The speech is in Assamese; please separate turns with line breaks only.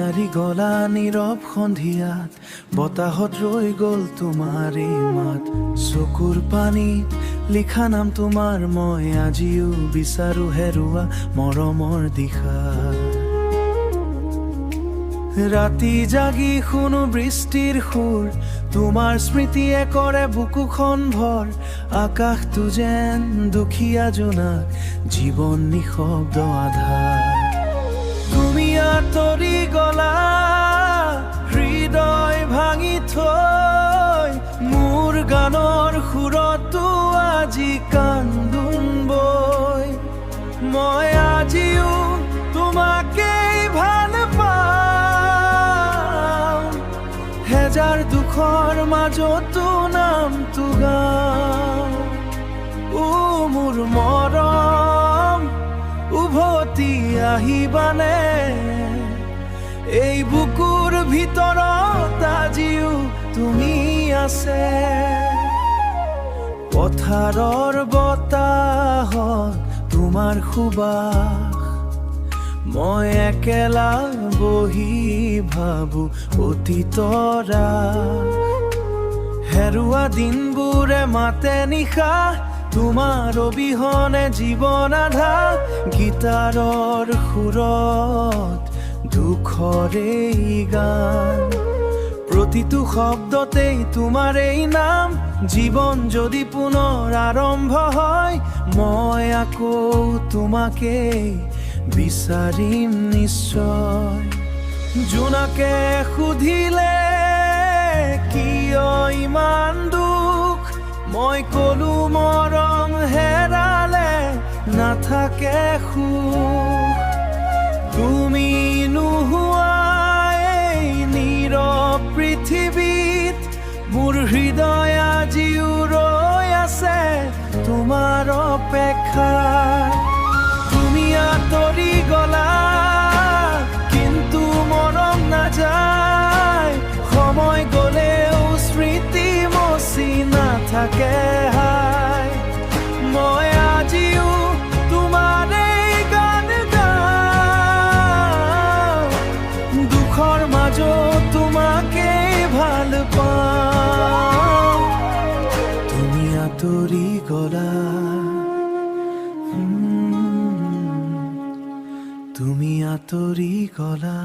বিচাৰি গলা নীৰৱ সন্ধিয়াত, বতাহত ৰৈ গল তোমাৰ এই মাত। চকুৰ পানীত লিখা নাম তোমাৰ, মই আজিও বিচাৰো হেৰুৱা মৰমৰ দিশা। ৰাতি জাগি শুনো বৃষ্টিৰ সুৰ, তোমাৰ স্মৃতিয়ে কৰে বুকুখন ভৰ। আকাশটো যেন দুখীয়া জোনাক, জীৱন নিঃশব্দ আধাৰ। তুমি আঁতৰি গলা হৃদয় ভাঙি থৈ, মোৰ গানৰ সুৰতো আজি কান্দোন বৈ। মই আজিও তোমাকেই ভাল পাওঁ, হেজাৰ দুখৰ মাজতো নামটো গাওঁ। মোৰ মৰম উভতি আহিবানে, এই বুকুৰ ভিতৰত আজিও তুমি আছে। পথাৰৰ বতাহত তোমাৰ সুবাস, মই একেলা বহি ভাবো অতীতৰ ৰাস। হেৰুৱা দিনবোৰে মাতে নিশা, তোমাৰ অবিহনে জীৱন আধা। গীটাৰৰ সুৰত দুখৰে গান, প্ৰতিটো শব্দতেই তোমাৰ এই নাম। জীৱন যদি পুনৰ আৰম্ভ হয়, মই আকৌ তোমাকেই বিচাৰিম নিশ্চয়। জোনাকে সুধিলে কিয় ইমান দুখ, মই কলো মৰম হেৰালে নাথাকে সুখ। তুমি নোহোৱা এই নীৰৱ পৃথিৱীত, মোৰ হৃদয় আজিও ৰৈ আছে তোমাৰ অপেক্ষাত। তুমি আঁতৰি গলা কিন্তু মৰম নাযায়, সময় গলেও স্মৃতি মচি নাথাকে হায়। মই আজিও তোমাৰ এই গান গাওঁ, দুখৰ মাজত তোমাকেই ভাল পাওঁ। তুমি আঁতৰি গলা, তুমি আঁতৰি গলা।